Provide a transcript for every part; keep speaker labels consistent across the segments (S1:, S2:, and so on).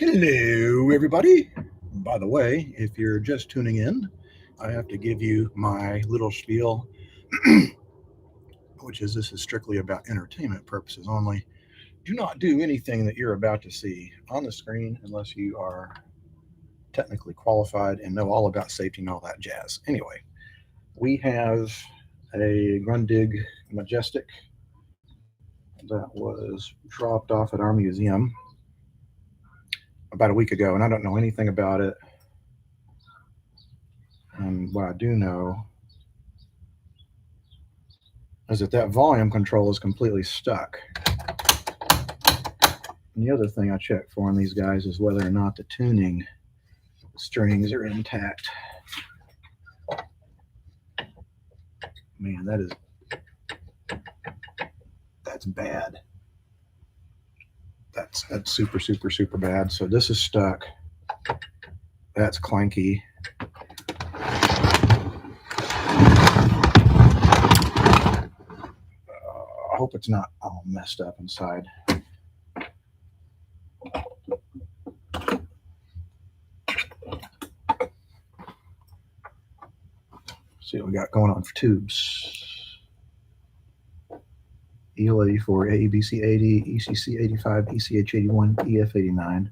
S1: Hello, everybody. By the way, if you're just tuning in, I have to give you my little spiel, which is this is strictly about entertainment purposes only. Do not do anything that you're about to see on the screen unless you are technically qualified and know all about safety and all that jazz. Anyway, we have a Grundig Majestic that was dropped off at our museum about a week ago, and I don't know anything about it. And what I do know is that volume control is completely stuck. And the other thing I check for on these guys is whether or not the tuning strings are intact. Man, that's bad. That's super bad. So this is stuck. That's clanky. I hope it's not all messed up inside. See what we got going on for tubes. EL84, AEBC80, ECC85, ECH81, EF89.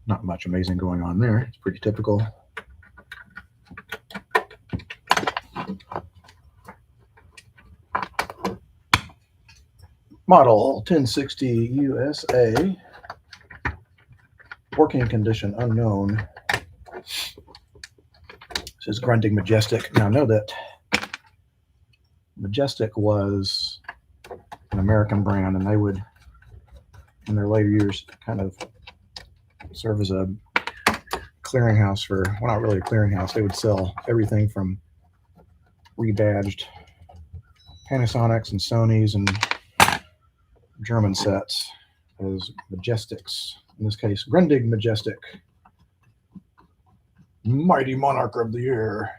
S1: Not much amazing going on there. It's pretty typical. Model 1060 USA. Working condition unknown. This is Grundig Majestic. Now, know that Majestic was an American brand, and they would, in their later years, kind of serve as a clearinghouse for, well, not really a clearinghouse. They would sell everything from rebadged Panasonics and Sonys and German sets as Majestics. In this case, Grundig Majestic. Mighty Monarch of the Air.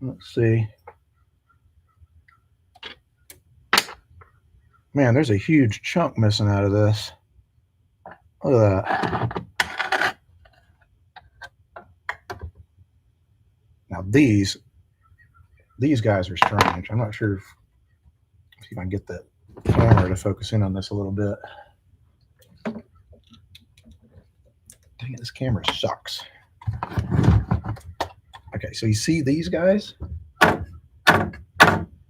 S1: Let's see. Man, there's a huge chunk missing out of this. Look at that. Now these guys are strange. I'm not sure if I can get the camera to focus in on this a little bit. Dang it, this camera sucks. Okay, so you see these guys?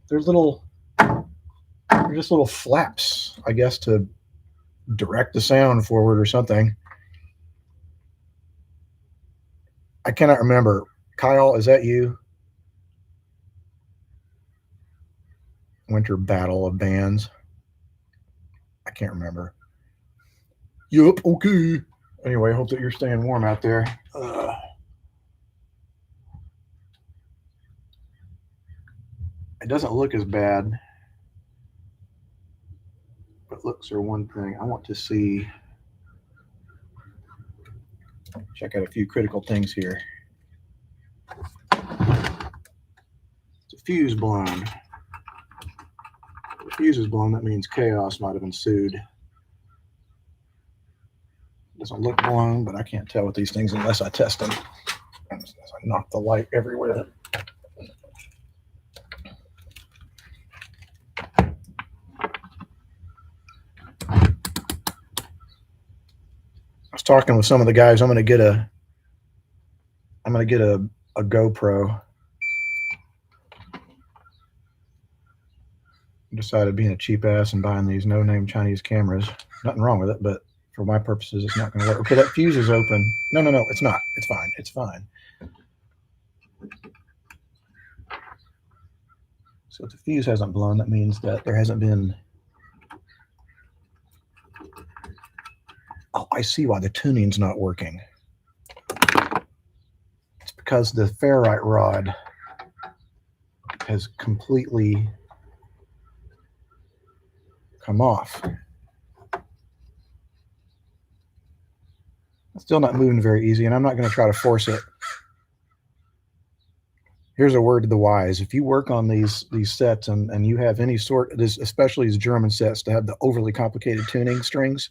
S1: They're just little flaps, I guess, to direct the sound forward or something. I cannot remember. Kyle, is that you? Winter Battle of Bands. I can't remember. Yup, okay. Anyway, I hope that you're staying warm out there. It doesn't look as bad, but looks are one thing. I want to see, check out a few critical things here. It's a fuse blown. If the fuse is blown, that means chaos might have ensued. Doesn't look blown, but I can't tell with these things unless I test them. As I knock the light everywhere. I was talking with some of the guys. I'm gonna get a GoPro. I decided being a cheap ass and buying these no-name Chinese cameras. Nothing wrong with it, but for my purposes, it's not going to work. Okay, that fuse is open. No, it's not. It's fine. It's fine. So if the fuse hasn't blown, that means that there hasn't been... Oh, I see why the tuning's not working. It's because the ferrite rod has completely come off. It's still not moving very easy, and I'm not going to try to force it. Here's a word to the wise. If you work on these sets and you have any sort of this, especially these German sets to have the overly complicated tuning strings,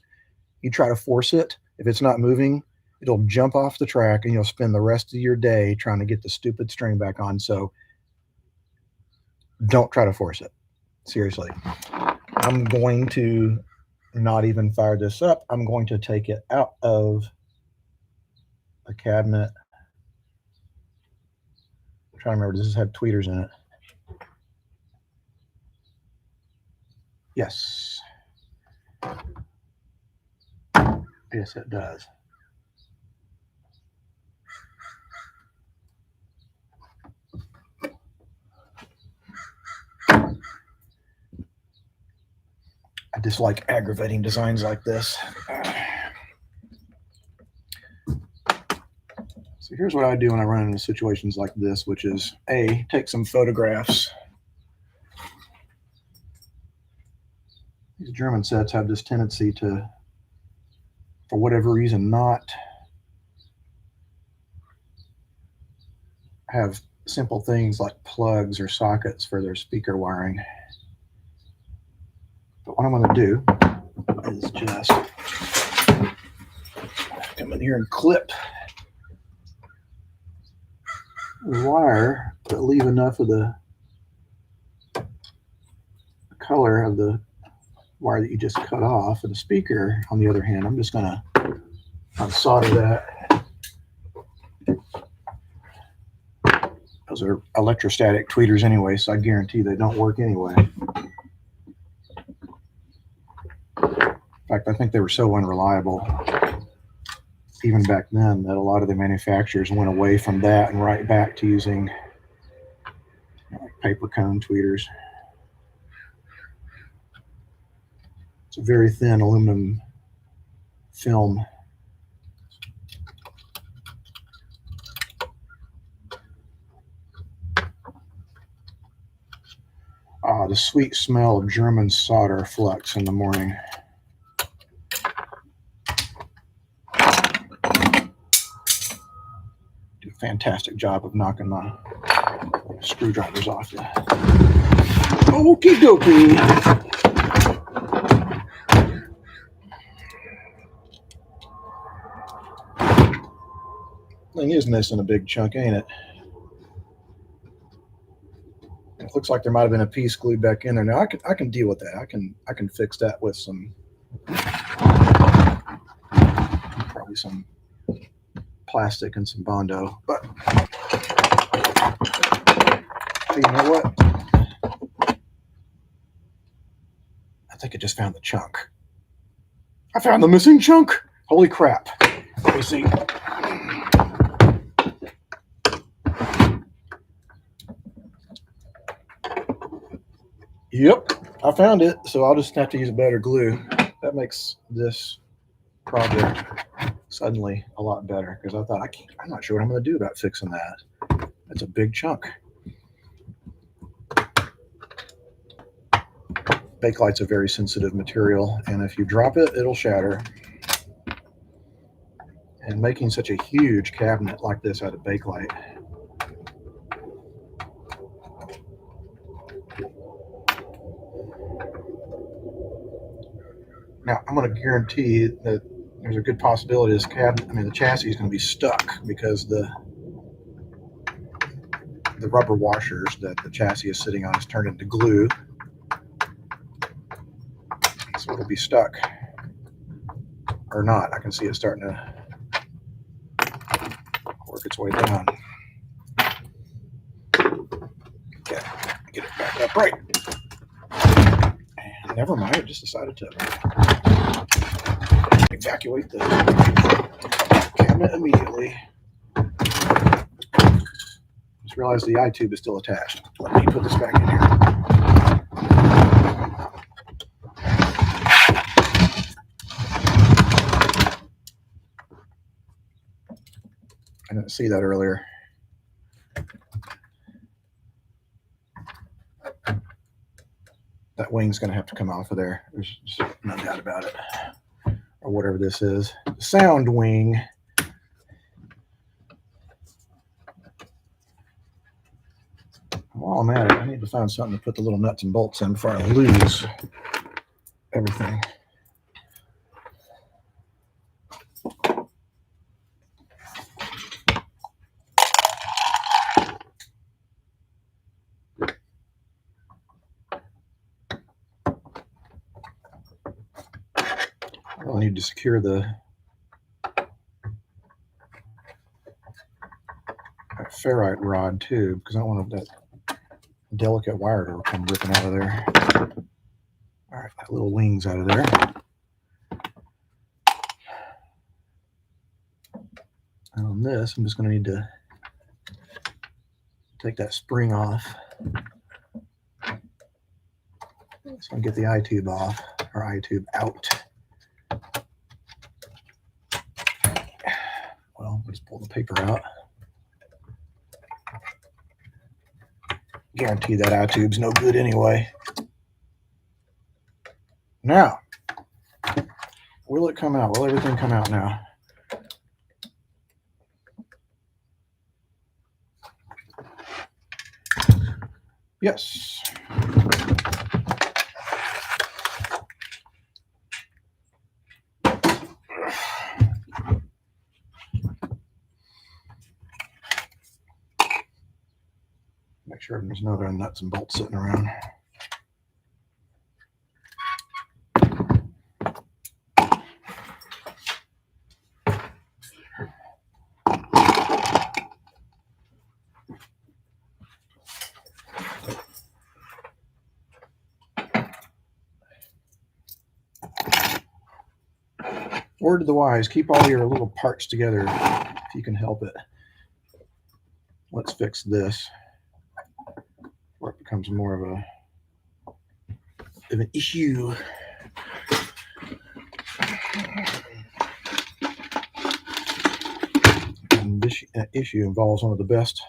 S1: you try to force it. If it's not moving, it'll jump off the track and you'll spend the rest of your day trying to get the stupid string back on. So don't try to force it. Seriously. I'm going to not even fire this up. I'm going to take it out of the cabinet. I'm trying to remember, does this have tweeters in it? Yes. Yes, it does. I dislike aggravating designs like this. So here's what I do when I run into situations like this, which is A, take some photographs. These German sets have this tendency to, for whatever reason, not have simple things like plugs or sockets for their speaker wiring. But what I'm going to do is just come in here and clip the wire, but leave enough of the color of the wire that you just cut off. And the speaker, on the other hand, I'm just going to solder that. Those are electrostatic tweeters anyway, so I guarantee they don't work anyway. In fact, I think they were so unreliable, even back then, that a lot of the manufacturers went away from that and right back to using paper cone tweeters. It's a very thin aluminum film. The sweet smell of German solder flux in the morning. Do a fantastic job of knocking the screwdrivers off you. Okie dokie. Thing is missing a big chunk, ain't it? It looks like there might have been a piece glued back in there. Now I can deal with that. I can fix that with some probably some plastic and some Bondo. But you know what? I think I just found the chunk. I found the missing chunk. Holy crap. Let me see. Yep, I found it. So I'll just have to use better glue. That makes this project suddenly a lot better, because I thought I'm not sure what I'm going to do about fixing that. That's a big chunk. Bakelite's a very sensitive material, and if you drop it, it'll shatter. And making such a huge cabinet like this out of Bakelite, now I'm going to guarantee that there's a good possibility this cabinet, the chassis is going to be stuck, because the rubber washers that the chassis is sitting on is turned into glue. So it'll be stuck. Or not. I can see it starting to work its way down. Okay, get it back up right. And never mind, I just decided to evacuate the cabinet immediately. Just realized the eye tube is still attached. Let me put this back in here. I didn't see that earlier. That wing's going to have to come off of there. There's no doubt about it. Or whatever this is. The sound wing. While I'm at it, I need to find something to put the little nuts and bolts in before I lose everything. I need to secure the ferrite rod too, because I don't want that delicate wire to come ripping out of there. All right, that little wing's out of there. And on this, I'm just going to need to take that spring off. So I get the eye tube off, or eye tube out. Well, we'll just pull the paper out. Guarantee that eye tube's no good anyway. Now, will it come out? Will everything come out now? Yes. Make sure there's no other nuts and bolts sitting around. Word to the wise, keep all your little parts together if you can help it. Let's fix this where it becomes more of an issue. And this issue involves one of the best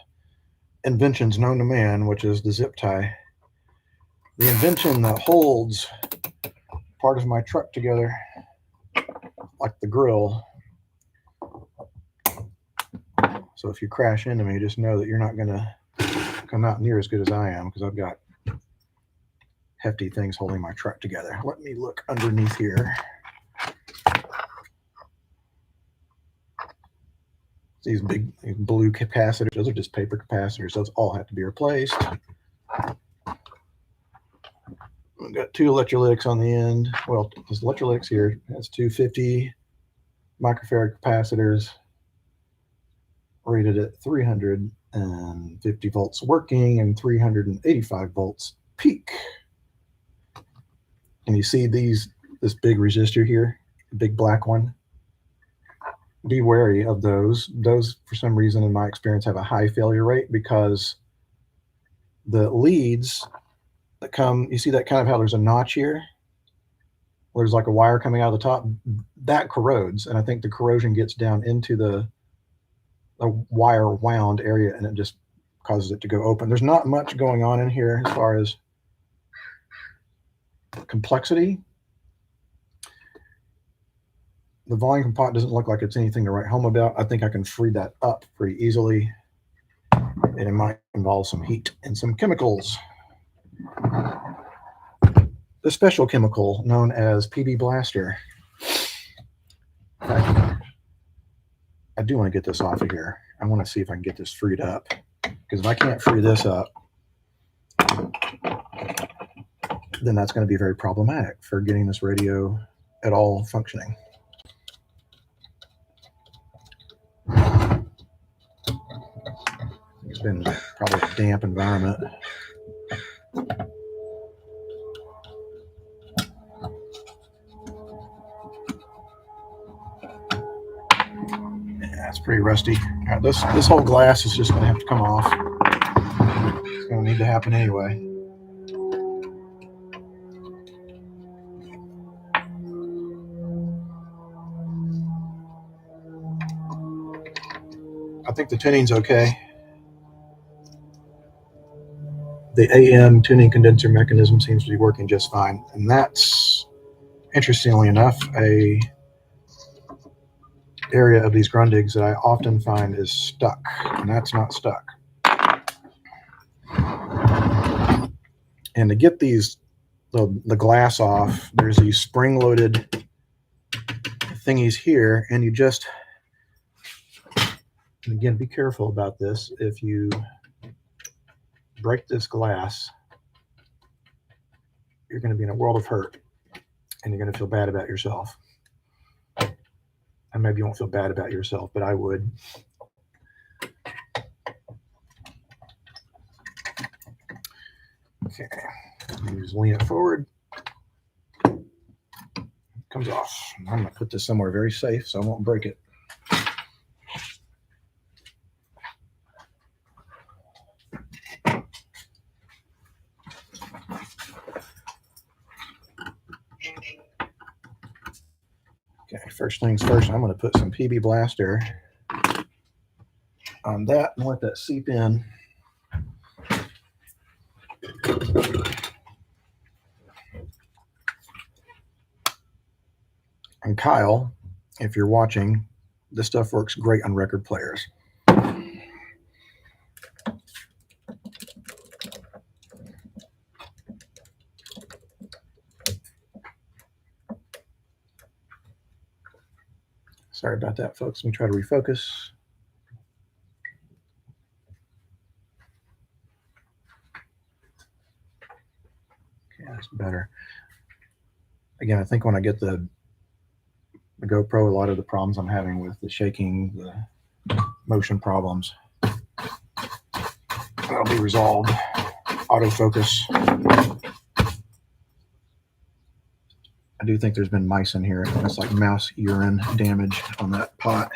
S1: inventions known to man, which is the zip tie. The invention that holds part of my truck together, like the grill. So if you crash into me, just know that you're not going to come out near as good as I am, because I've got hefty things holding my truck together. Let me look underneath here. These big blue capacitors, those are just paper capacitors. Those all have to be replaced. We've got two electrolytics on the end. Well, there's electrolytics here. That's 250 microfarad capacitors rated at 350 volts working and 385 volts peak. And you see this big resistor here, the big black one. Be wary of those. Those, for some reason, in my experience, have a high failure rate because the leads that come, you see that kind of how there's a notch here? Where there's like a wire coming out of the top, that corrodes. And I think the corrosion gets down into the wire wound area and it just causes it to go open. There's not much going on in here as far as complexity. The volume pot doesn't look like it's anything to write home about. I think I can free that up pretty easily. And it might involve some heat and some chemicals. The special chemical known as PB Blaster. I do want to get this off of here. I want to see if I can get this freed up. Because if I can't free this up, then that's going to be very problematic for getting this radio at all functioning. It's been probably a damp environment. Yeah, it's pretty rusty. Right, this whole glass is just going to have to come off. It's going to need to happen anyway. I think the tuning's okay. The AM tuning condenser mechanism seems to be working just fine. And that's, interestingly enough, a area of these Grundigs that I often find is stuck. And that's not stuck. And to get these the glass off, there's these spring-loaded thingies here, and you just, and again, be careful about this. If you break this glass, you're going to be in a world of hurt, and you're going to feel bad about yourself. And maybe you won't feel bad about yourself, but I would. Okay, just lean it forward. Comes off. I'm going to put this somewhere very safe so I won't break it. Okay, first things first, I'm going to put some PB Blaster on that and let that seep in. And Kyle, if you're watching, this stuff works great on record players. Sorry about that, folks. Let me try to refocus. Okay, that's better. Again, I think when I get the GoPro, a lot of the problems I'm having with the shaking, the motion problems, that'll be resolved. Autofocus. I do think there's been mice in here. It's like mouse urine damage on that pot.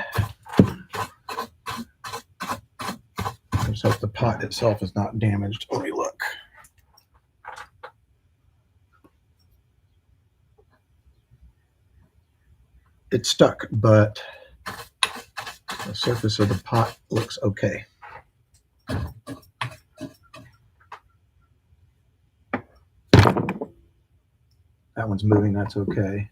S1: Let's hope the pot itself is not damaged. Let me look. It's stuck, but the surface of the pot looks okay. That one's moving, that's okay.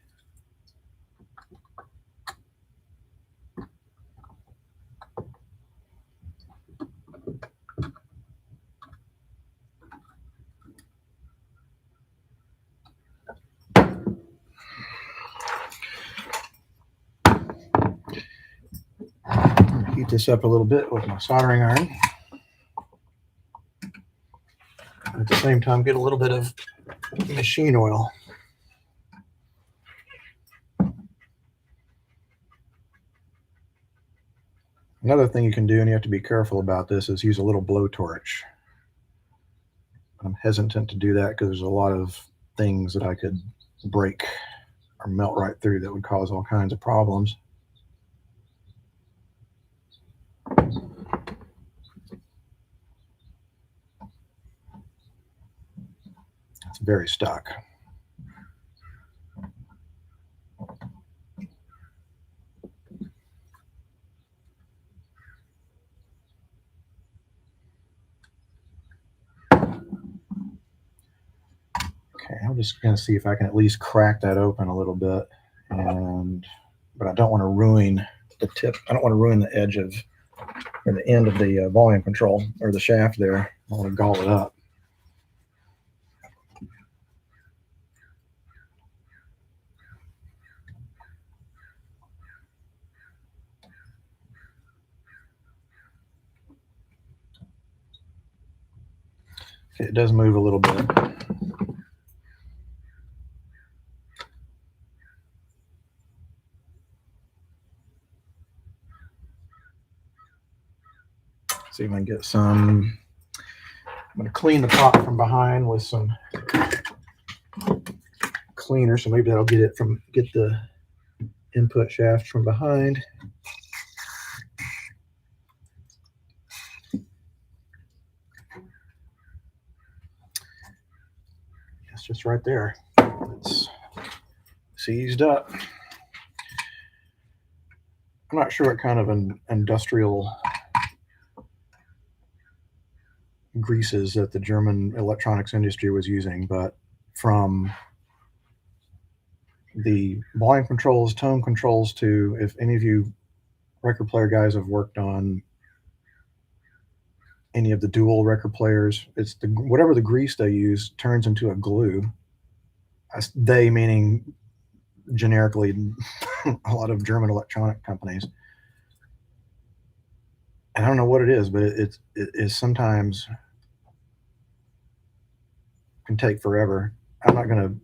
S1: Heat this up a little bit with my soldering iron. At the same time, get a little bit of machine oil. Another thing you can do, and you have to be careful about this, is use a little blowtorch. I'm hesitant to do that because there's a lot of things that I could break or melt right through that would cause all kinds of problems. It's very stuck. Okay, I'm just going to see if I can at least crack that open a little bit, but I don't want to ruin the tip. I don't want to ruin the edge of, or the end of the volume control or the shaft there. I want to gall it up. Okay, it does move a little bit. See if I can get some. I'm going to clean the pot from behind with some cleaner, so maybe that'll get the input shaft from behind. It's just right there. It's seized up. I'm not sure what kind of an industrial greases that the German electronics industry was using, but from the volume controls, tone controls, to, if any of you record player guys have worked on any of the dual record players. It's whatever the grease they use turns into a glue. They meaning generically a lot of German electronic companies. I don't know what it is, but it is sometimes can take forever. I'm not going to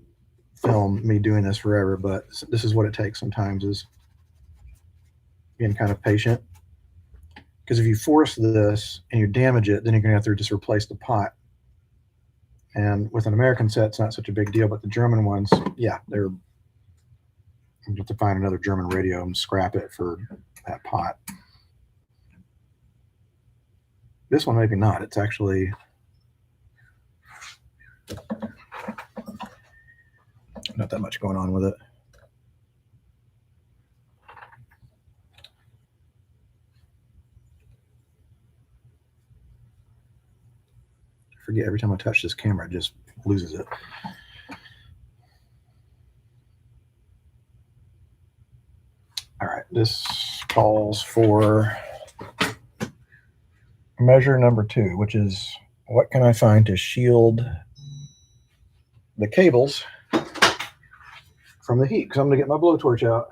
S1: film me doing this forever, but this is what it takes sometimes, is being kind of patient. Because if you force this and you damage it, then you're going to have to just replace the pot. And with an American set, it's not such a big deal, but the German ones, yeah, you have to find another German radio and scrap it for that pot. This one, maybe not. It's actually not that much going on with it. I forget, every time I touch this camera, it just loses it. All right, this calls for measure number 2, which is what can I find to shield the cables from the heat, because I'm going to get my blowtorch out.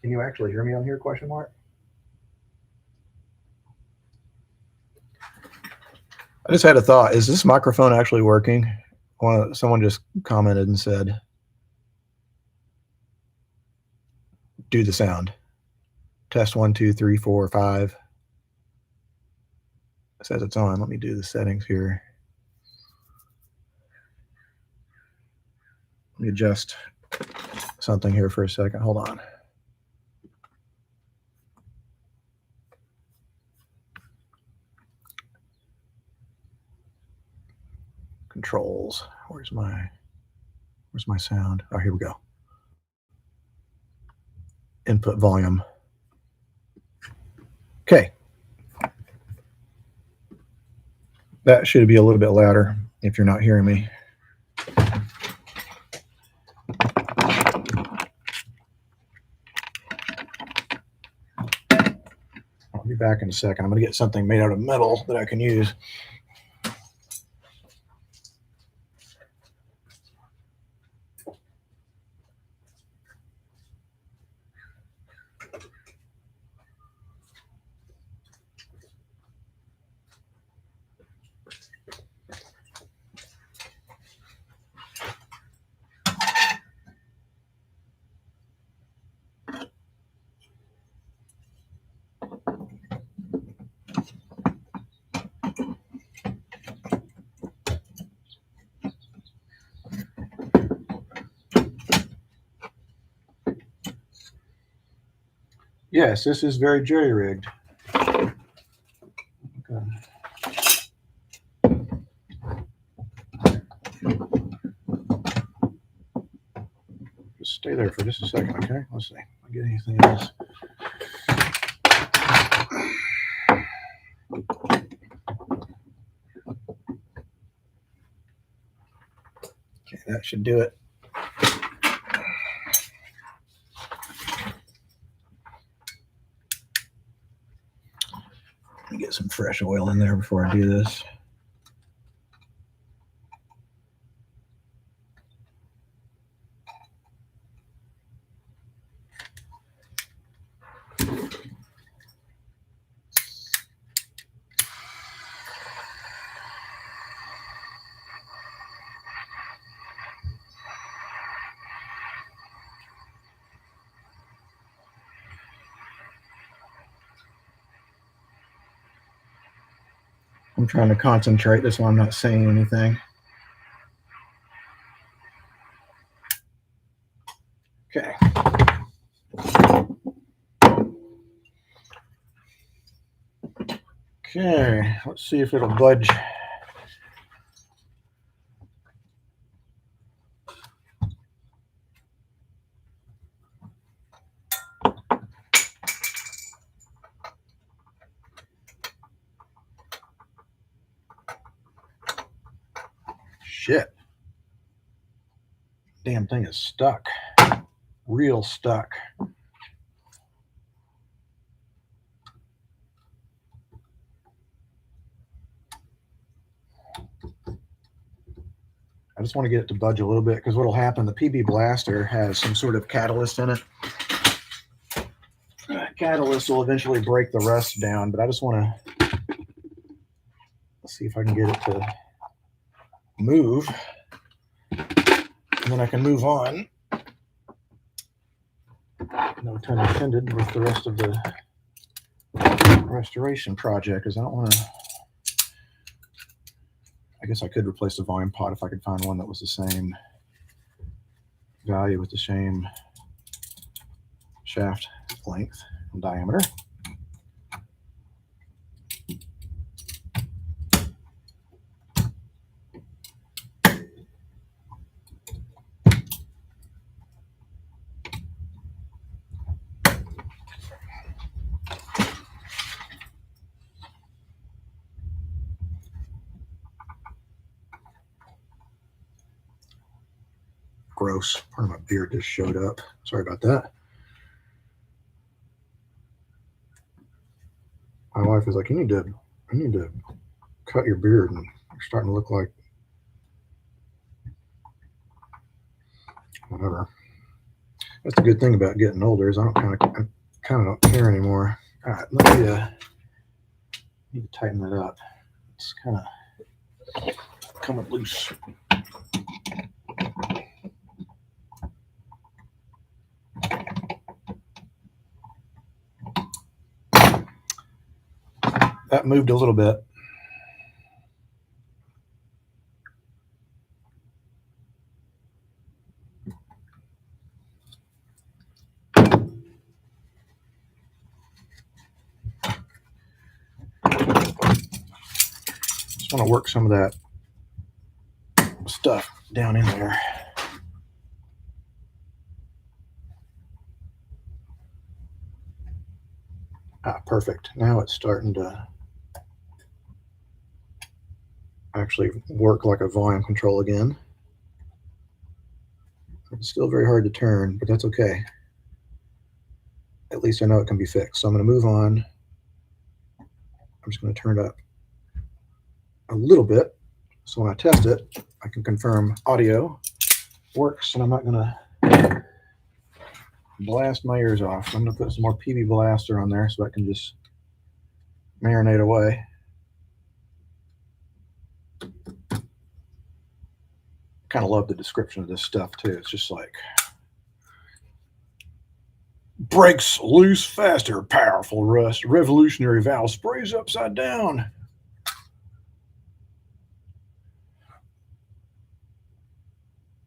S1: Can you actually hear me on here, question mark? I just had a thought. Is this microphone actually working? Someone just commented and said, do the sound. Test 1, 2, 3, 4, 5. It says it's on. Let me do the settings here. Let me adjust something here for a second. Hold on. Controls. Where's my sound? Oh, here we go. Input volume. Okay. That should be a little bit louder if you're not hearing me. I'll be back in a second. I'm going to get something made out of metal that I can use. Yes, this is very jerry-rigged. Okay. Just stay there for just a second, okay? Let's see. I'll get anything else. Okay, that should do it. Let me get some fresh oil in there before I do this. I'm trying to concentrate. That's why I'm not saying anything. Okay. Okay, let's see if it'll budge. Shit. damn thing is stuck. Real stuck. I just want to get it to budge a little bit because what'll happen, the PB Blaster has some sort of catalyst in it. Catalyst will eventually break the rust down, but I just want to see if I can get it to move. And then I can move on. No pun intended with the rest of the restoration project, because I don't want to. I guess I could replace the volume pot if I could find one that was the same value with the same shaft length and diameter. Gross. Part of my beard just showed up. Sorry about that. My wife is like, you need to cut your beard, and you're starting to look like whatever. That's the good thing about getting older is I kind of don't care anymore. All right, let me need to tighten that up. It's kind of coming loose. That moved a little bit. Just want to work some of that stuff down in there. Perfect. Now it's starting to actually work like a volume control again. It's still very hard to turn, but that's okay. At least I know it can be fixed. So I'm going to move on. I'm just going to turn it up a little bit. So when I test it, I can confirm audio works, and I'm not going to blast my ears off. I'm going to put some more PB Blaster on there so I can just marinate away. Kind of love the description of this stuff too. It's just like breaks loose faster, powerful rust, revolutionary valve sprays upside down.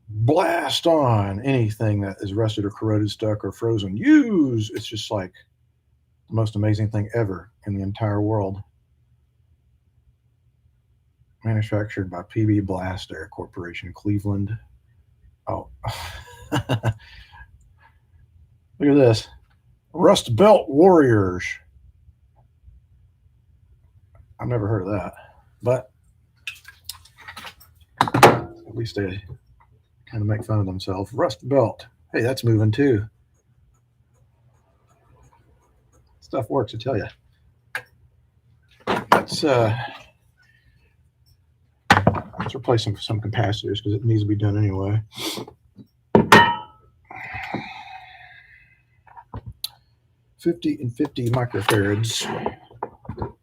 S1: Blast on anything that is rusted or corroded, stuck or frozen. Use. It's just like the most amazing thing ever in the entire world. Manufactured by PB Blaster Corporation, Cleveland. Oh, look at this. Rust Belt Warriors. I've never heard of that, but at least they kind of make fun of themselves. Rust Belt. Hey, that's moving too. Stuff works, I tell you. Let's replace some capacitors because it needs to be done anyway. 50 and 50 microfarads.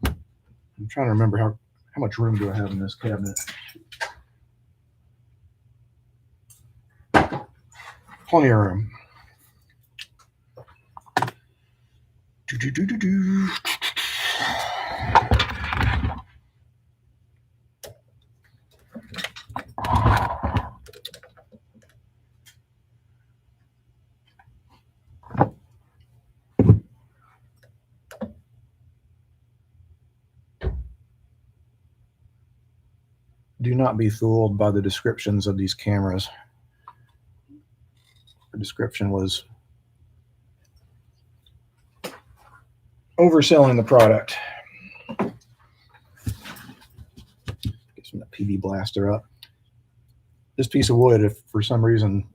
S1: I'm trying to remember how much room do I have in this cabinet. Plenty of room. Do not be fooled by the descriptions of these cameras. The description was overselling the product. Get some of the PB Blaster up. This piece of wood, if for some reason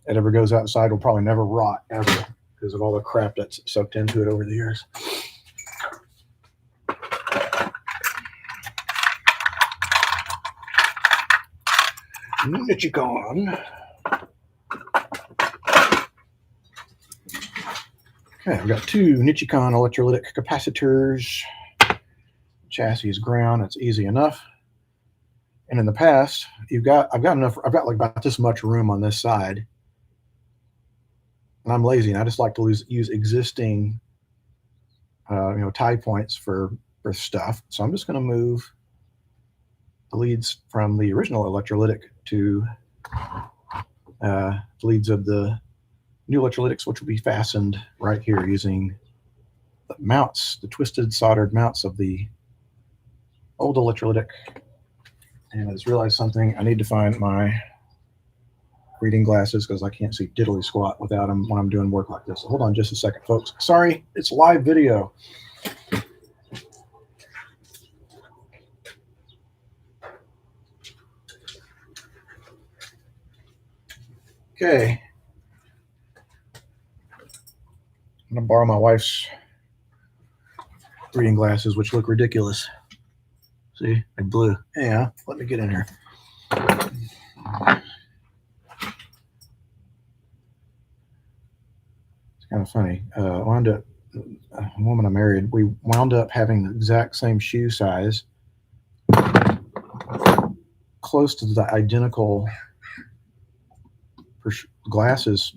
S1: it ever goes outside will probably never rot ever because of all the crap that's soaked into it over the years. Nichicon. Okay, I've got two Nichicon electrolytic capacitors. Chassis is ground. It's easy enough. And in the past, I've got like about this much room on this side. And I'm lazy, and I just like to use existing, tie points for stuff. So I'm just going to move the leads from the original electrolytic to leads of the new electrolytics, which will be fastened right here using the mounts, the twisted soldered mounts of the old electrolytic. And I just realized something. I need to find my reading glasses because I can't see diddly squat without them when I'm doing work like this. So hold on just a second, folks. Sorry, it's live video. Okay. I'm going to borrow my wife's reading glasses, which look ridiculous. See, they're blue. Yeah, let me get in here. It's kind of funny. A woman I married, we wound up having the exact same shoe size, close to the identical glasses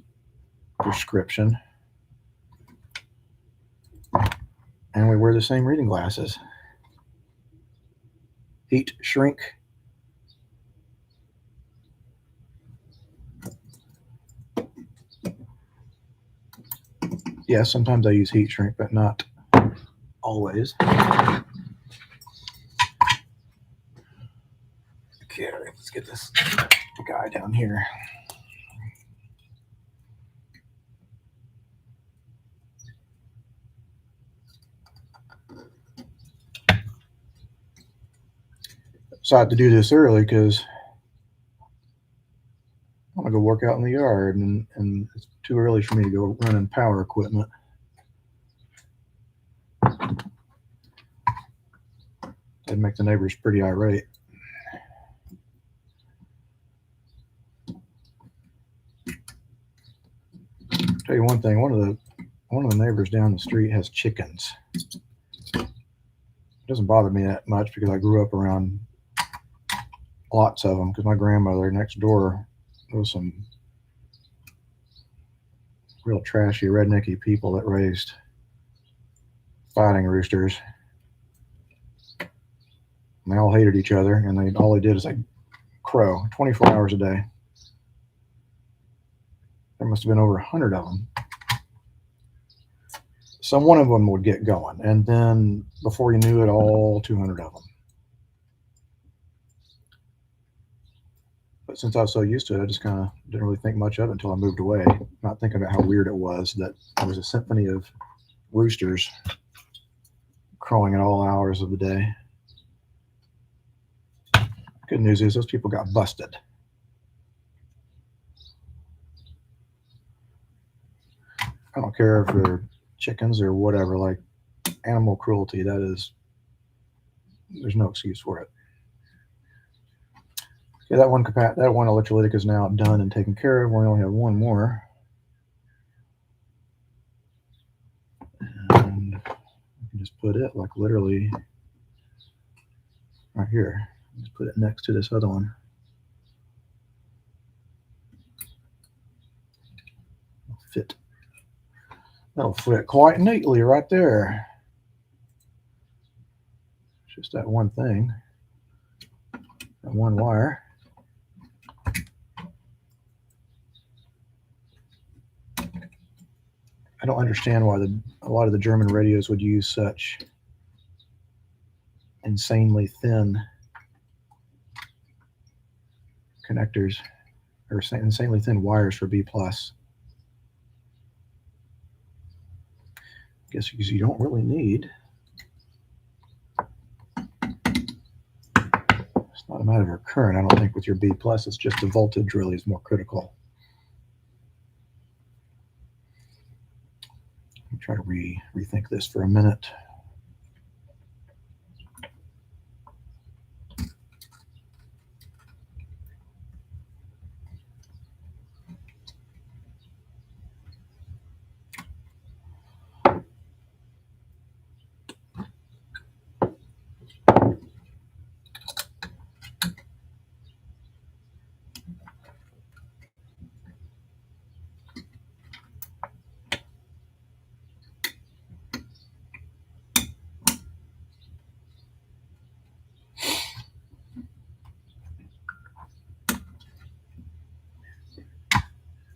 S1: prescription, and we wear the same reading glasses. Heat shrink. Yeah, sometimes I use heat shrink, but not always. Okay, let's get this guy down here. Decided to do this early because I want to go work out in the yard, and it's too early for me to go running power equipment. That'd make the neighbors pretty irate. Tell you one thing, one of the neighbors down the street has chickens. It doesn't bother me that much because I grew up around lots of them because my grandmother next door, there was some real trashy, rednecky people that raised fighting roosters. And they all hated each other, and all they did is they crow 24 hours a day. There must have been over 100 of them. So one of them would get going, and then before you knew it, all 200 of them. But since I was so used to it, I just kind of didn't really think much of it until I moved away, not thinking about how weird it was that there was a symphony of roosters crowing at all hours of the day. Good news is those people got busted. I don't care if they're chickens or whatever, like animal cruelty, there's no excuse for it. Okay, that one electrolytic is now done and taken care of. We only have one more. And you can just put it like literally right here. Just put it next to this other one. That'll fit quite neatly right there. Just that one thing, that one wire. I don't understand why a lot of the German radios would use such insanely thin connectors or insanely thin wires for B+. I guess because you don't really need. It's not a matter of current, I don't think, with your B+. It's just the voltage really is more critical. Try to rethink this for a minute.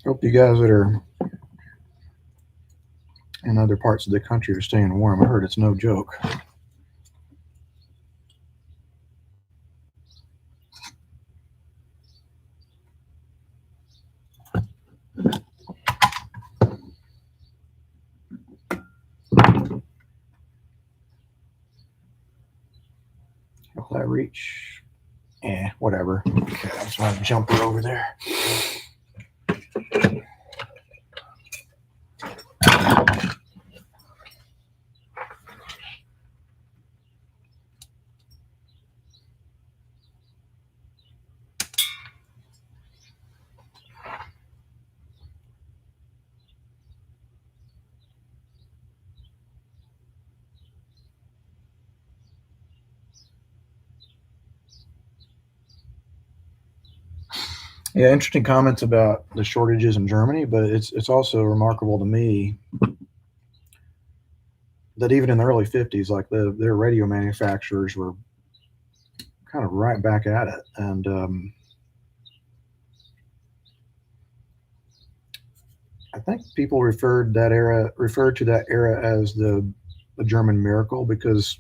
S1: Hope you guys that are in other parts of the country are staying warm. I heard it's no joke. Will I reach? Whatever. Okay, I just want to jump her over there. Yeah, interesting comments about the shortages in Germany, but it's also remarkable to me that even in the early 50s, like their radio manufacturers were kind of right back at it. And I think people referred to that era as the German miracle because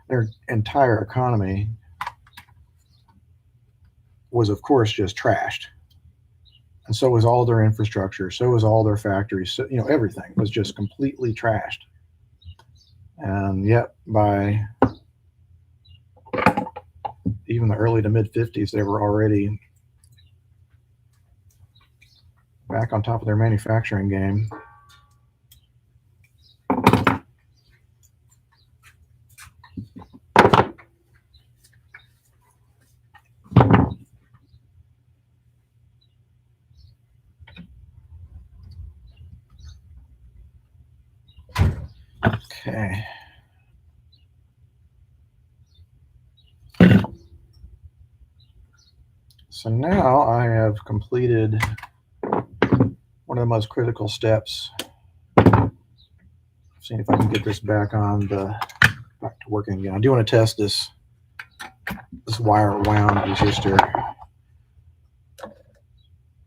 S1: their entire economy was, of course, just trashed. And so was all their infrastructure. So was all their factories. So, everything was just completely trashed. And yet, by even the early to mid 50s, they were already back on top of their manufacturing game. Okay. So now I have completed one of the most critical steps. Seeing if I can get this back to working again. I do want to test this wire wound resistor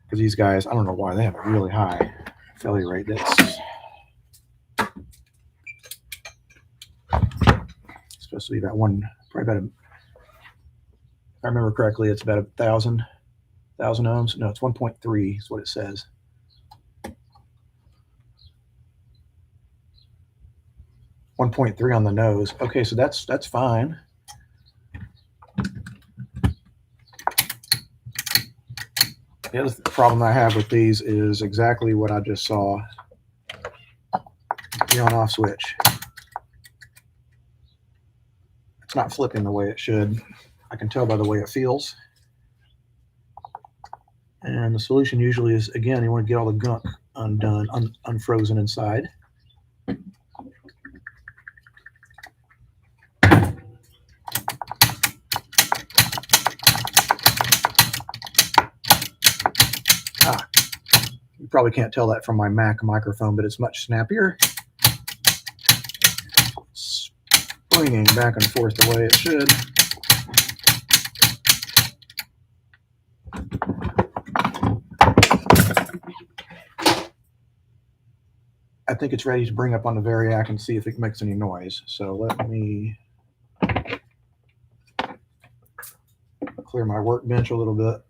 S1: because these guys, I don't know why they have a really high failure rate. That's supposed to be about probably about if I remember correctly, it's about 1,000 ohms. No, it's 1.3 is what it says. .3 on the nose. Okay, so that's fine. The other problem I have with these is exactly what I just saw. The on-off switch. It's not flipping the way it should. I can tell by the way it feels. And the solution usually is, again, you want to get all the gunk undone, unfrozen inside. You probably can't tell that from my Mac microphone, but it's much snappier. Springing back and forth the way it should. I think it's ready to bring up on the Variac and see if it makes any noise. So let me clear my workbench a little bit.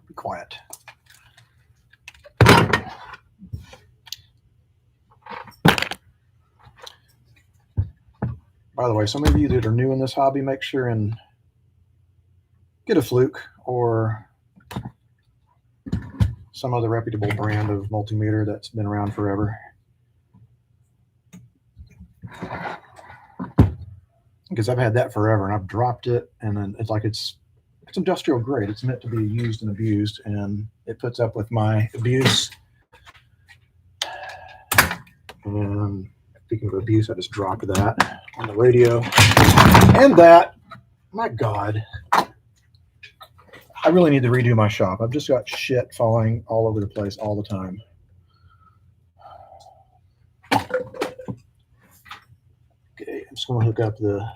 S1: Be quiet. By the way, some of you that are new in this hobby, make sure and get a Fluke or some other reputable brand of multimeter that's been around forever. Because I've had that forever and I've dropped it, and then it's like it's industrial grade. It's meant to be used and abused, and it puts up with my abuse. And speaking of abuse, I just dropped that on the radio. And that, my God, I really need to redo my shop. I've just got shit falling all over the place all the time. Okay, I'm just going to hook up the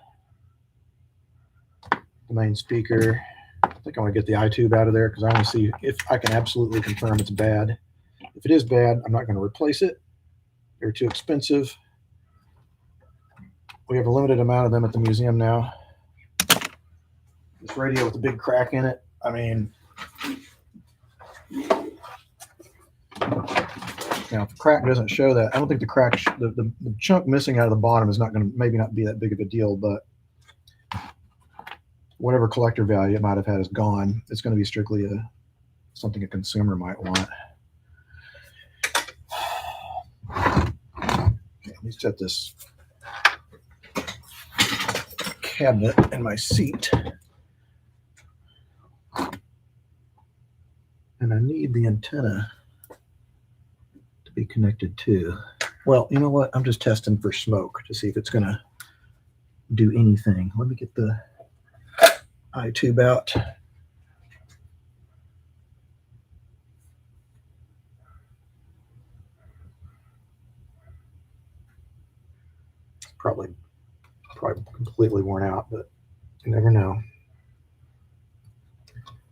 S1: main speaker. I think I want to get the iTube out of there because I want to see if I can absolutely confirm it's bad. If it is bad, I'm not going to replace it. They're too expensive. We have a limited amount of them at the museum now. This radio with a big crack in it. I mean, now if the crack doesn't show that, I don't think the crack, the chunk missing out of the bottom is not going to maybe not be that big of a deal, but whatever collector value it might have had is gone. It's going to be strictly something a consumer might want. Okay, let me set this cabinet in my seat. And I need the antenna to be connected to. Well, you know what? I'm just testing for smoke to see if it's going to do anything. Let me get the iTube out. Probably completely worn out, but you never know.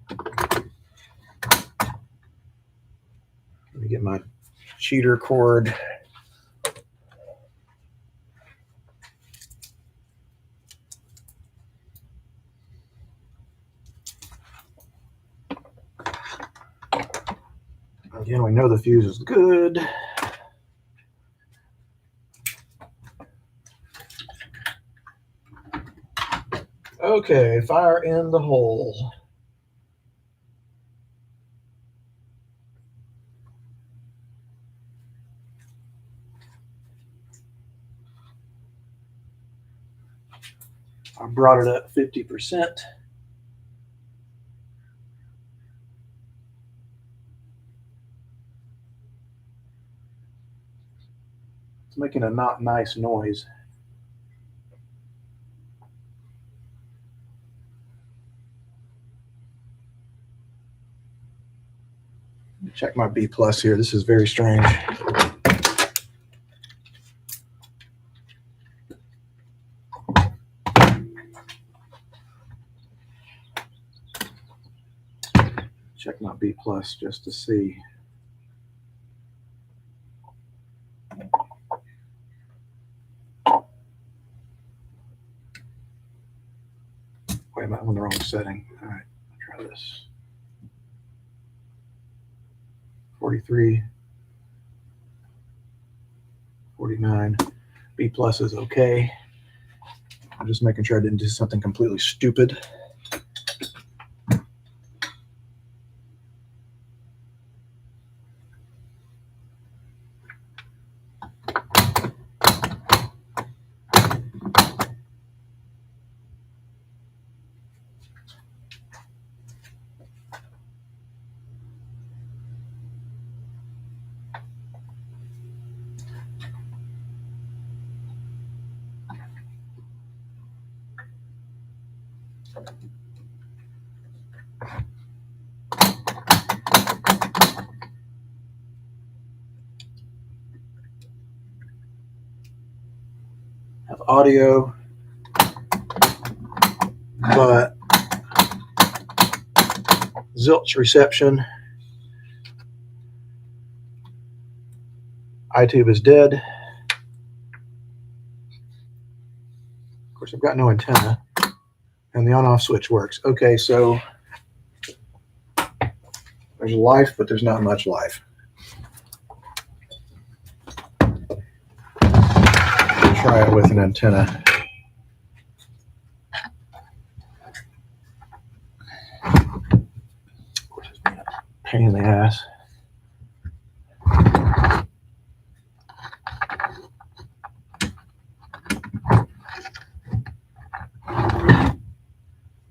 S1: Let me get my cheater cord. Again, we know the fuse is good. Okay, fire in the hole. I brought it up 50%. It's making a not nice noise. Check my B plus here. This is very strange. Check my B plus just to see. Wait, I'm on the wrong setting. All right, I'll try this. 43, 49. B plus is okay. I'm just making sure I didn't do something completely stupid. Have audio, but zilch reception. iTube is dead. Of course, I've got no antenna, and the on-off switch works. Okay, so there's life, but there's not much life. Try it with an antenna. pain in the ass.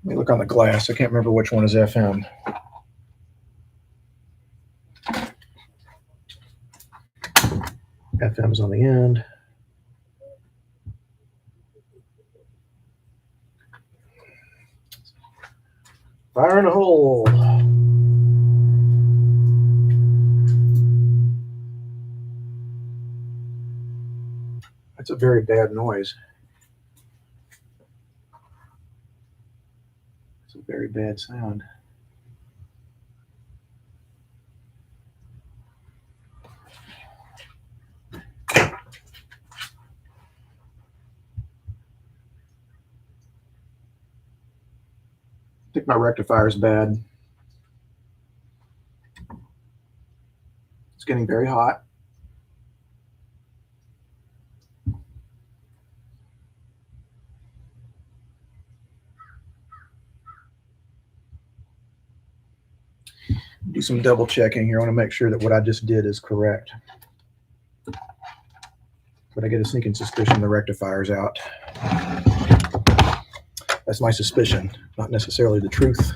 S1: Let me look on the glass. I can't remember which one is FM. FM's on the end. Fire in a hole. That's a very bad noise. It's a very bad sound. I think my rectifier is bad. It's getting very hot. Do some double checking here. I want to make sure that what I just did is correct. But I get a sneaking suspicion the rectifier's out. That's my suspicion, not necessarily the truth.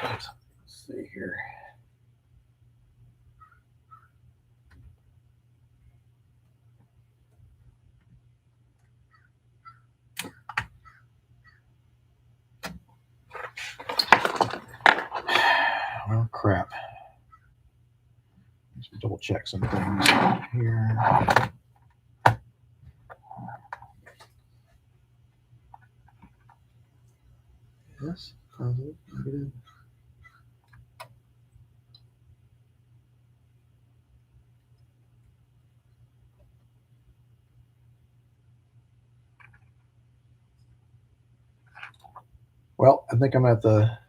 S1: Let's see here. Well, crap. Let's double check some things here. Yes, positive, negative. Well, I think I'm going to have to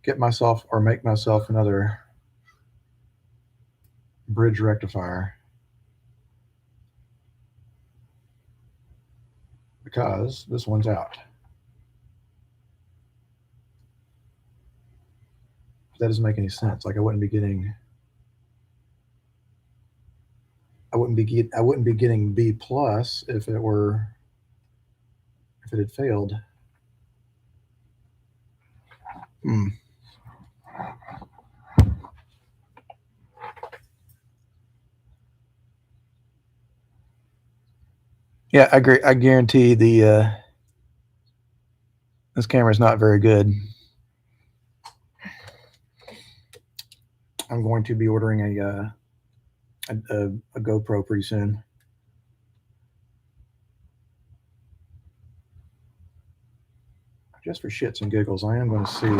S1: get myself or make myself another bridge rectifier, because this one's out. That doesn't make any sense. Like I wouldn't be getting B plus if it had failed. Yeah, I agree. I guarantee this camera is not very good. I'm going to be ordering a GoPro pretty soon. Just for shits and giggles, I am going to see.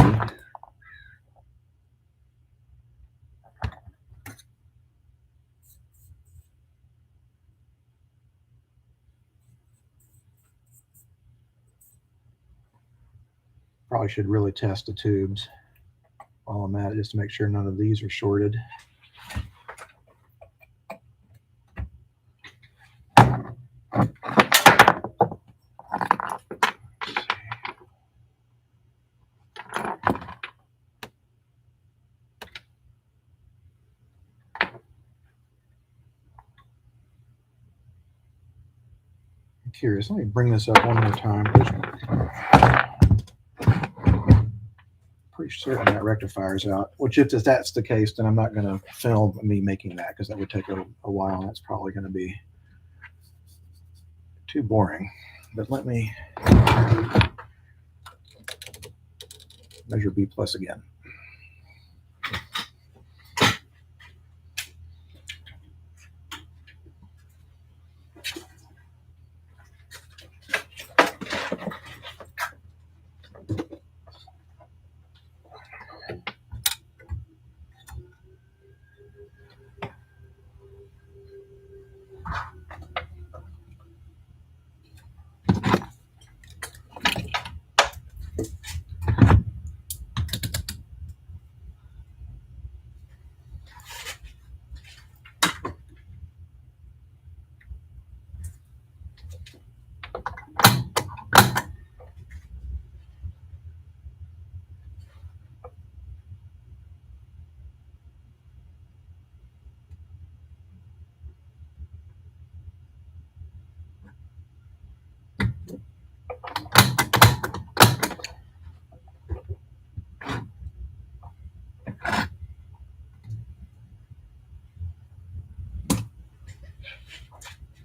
S1: Probably should really test the tubes while I'm at it, just to make sure none of these are shorted. curious. Let me bring this up one more time. Pretty certain that rectifier's out. Which, if that's the case, then I'm not going to film me making that because that would take a while, and that's probably going to be too boring. But let me measure B plus again.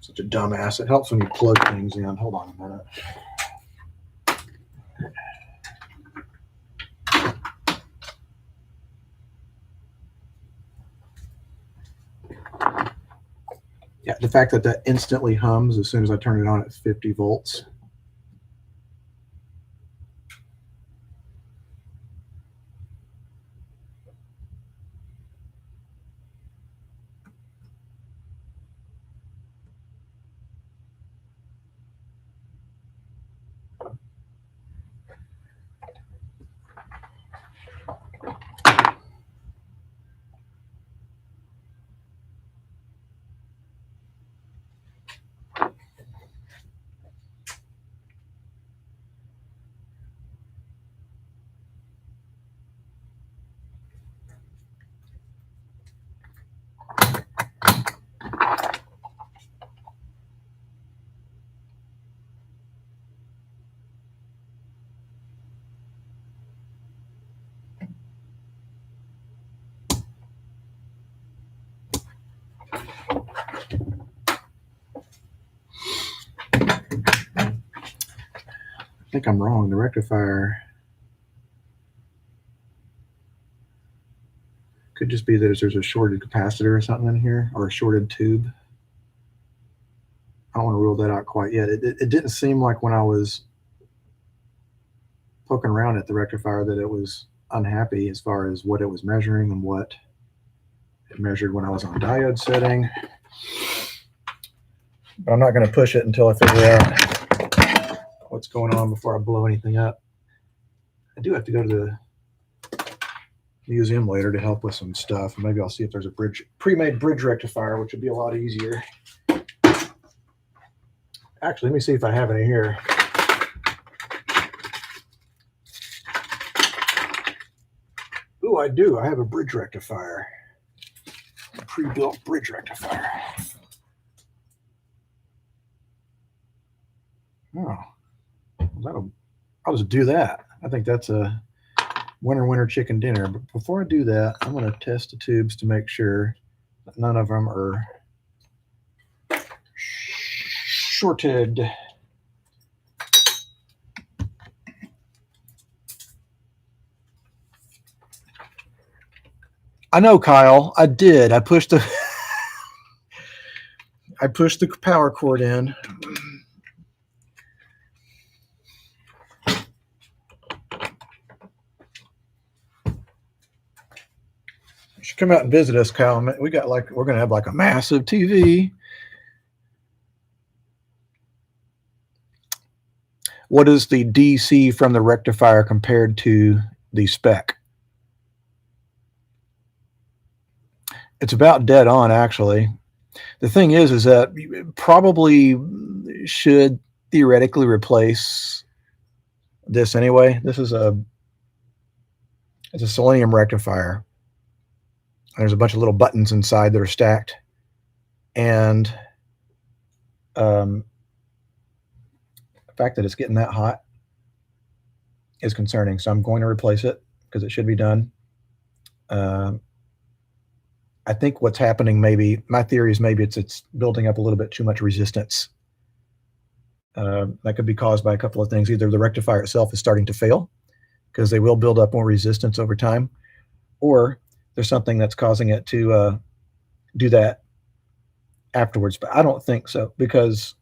S1: Such a dumbass. It helps when you plug things in. Hold on a minute. Yeah, the fact that that instantly hums as soon as I turn it on at 50 volts. I think I'm wrong. The rectifier could just be that there's a shorted capacitor or something in here, or a shorted tube. I don't want to rule that out quite yet. It didn't seem like when I was poking around at the rectifier that it was unhappy as far as what it was measuring and what it measured when I was on diode setting. But I'm not going to push it until I figure out what's going on before I blow anything up. I do have to go to the museum later to help with some stuff. Maybe I'll see if there's a pre-made bridge rectifier, which would be a lot easier. Actually, let me see if I have any here. Ooh, I do. I have a bridge rectifier. A pre-built bridge rectifier. Oh. I'll just do that. I think that's a winner chicken dinner. But before I do that, I'm going to test the tubes to make sure that none of them are shorted. I know, Kyle. I did. I pushed the power cord in. You should come out and visit us, Kyle. We're gonna have like a massive TV. What is the DC from the rectifier compared to the spec? It's about dead on, actually. The thing is that you probably should theoretically replace this anyway. This is it's a selenium rectifier. There's a bunch of little buttons inside that are stacked, and fact that it's getting that hot is concerning. So I'm going to replace it because it should be done. I think what's happening, maybe my theory is maybe it's building up a little bit too much resistance. That could be caused by a couple of things. Either the rectifier itself is starting to fail because they will build up more resistance over time, or there's something that's causing it to do that afterwards. But I don't think so because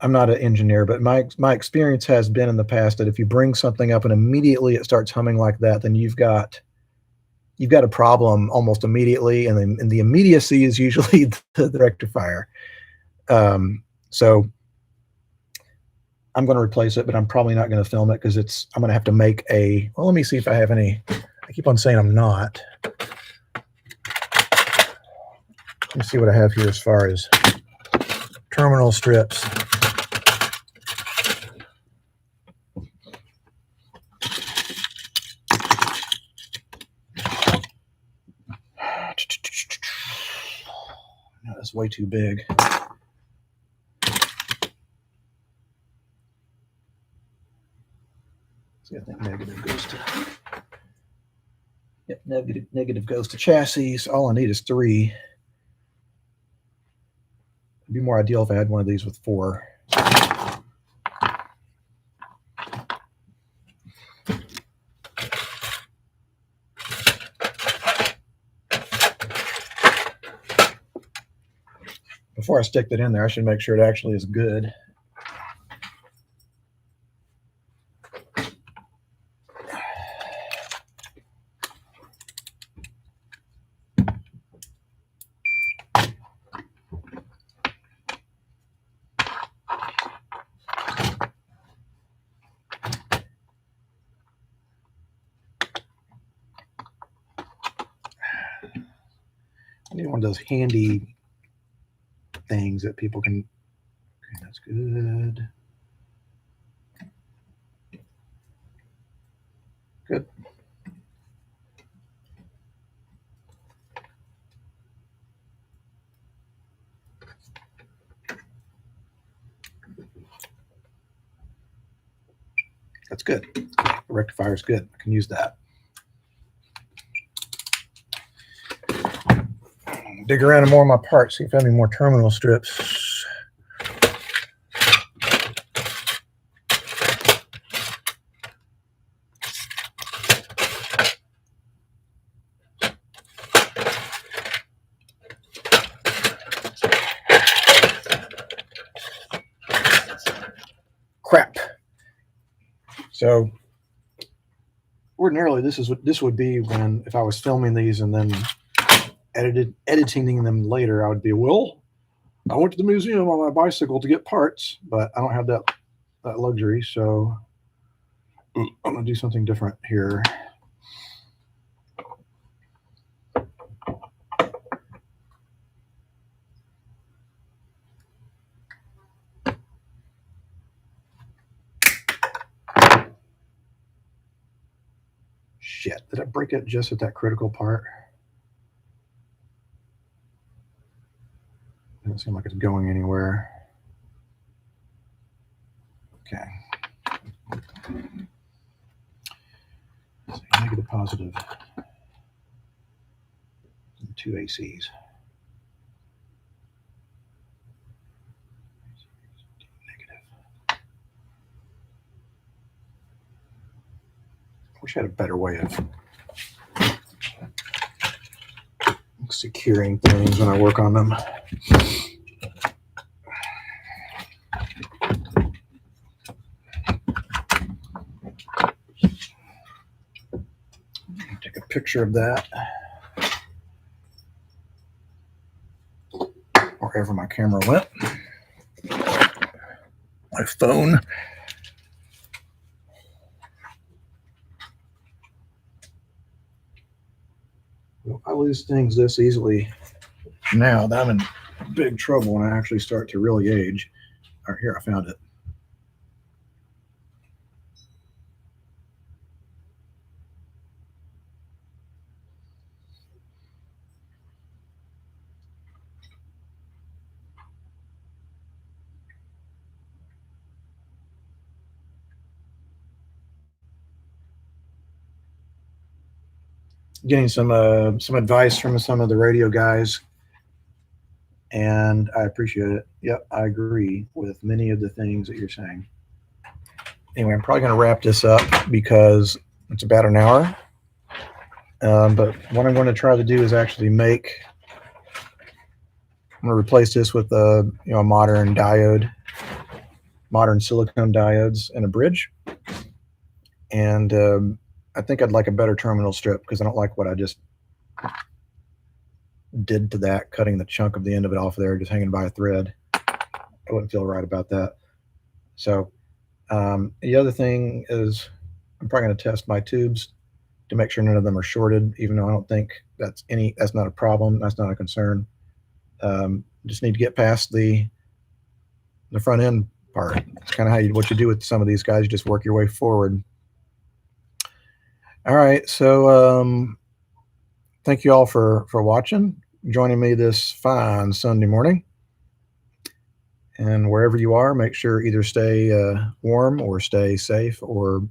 S1: I'm not an engineer, but my experience has been in the past that if you bring something up and immediately it starts humming like that, then you've got a problem almost immediately, and the immediacy is usually the rectifier. So I'm going to replace it, but I'm probably not going to film it because I'm going to have to make a. Well, let me see if I have any. I keep on saying I'm not. Let me see what I have here as far as terminal strips. No, that's way too big. See, I think negative goes to. Yep, negative goes to chassis. All I need is 3. It'd be more ideal if I had one of these with 4. Before I stick that in there, I should make sure it actually is good. I need one of those handy things that people can. Okay, that's good. Good. That's good. The rectifier is good. I can use that. Dig around in more of my parts, see if I have any more terminal strips. Crap. So ordinarily this would be when if I was filming these and then editing them later, I would be, well, I went to the museum on my bicycle to get parts, but I don't have that luxury, so I'm gonna do something different here. Shit, did I break it just at that critical part? Doesn't seem like it's going anywhere. Okay. So negative, positive. 2 ACs. Negative. Wish I had a better way of securing things when I work on them. Take a picture of that. Wherever my camera went. My phone. If I lose things this easily now, that I'm in big trouble when I actually start to really age. All right, here, I found it. getting some advice from some of the radio guys, and I appreciate it. Yep, I agree with many of the things that you're saying. Anyway, I'm probably going to wrap this up because it's about an hour. But what I'm going to try to do is actually make. I'm going to replace this with a modern diode, modern silicone diodes, and a bridge. And I think I'd like a better terminal strip because I don't like what I just did to that, cutting the chunk of the end of it off there, just hanging by a thread. I wouldn't feel right about that. So the other thing is I'm probably going to test my tubes to make sure none of them are shorted, even though I don't think that's not a problem. That's not a concern. Just need to get past the front end part. It's kind of what you do with some of these guys. You just work your way forward. All right. So thank you all for watching, joining me this fine Sunday morning. And wherever you are, make sure either stay warm or stay safe or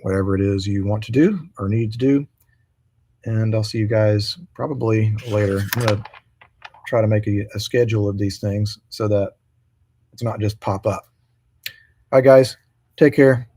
S1: whatever it is you want to do or need to do. And I'll see you guys probably later. I'm going to try to make a schedule of these things so that it's not just pop up. All right, guys, take care.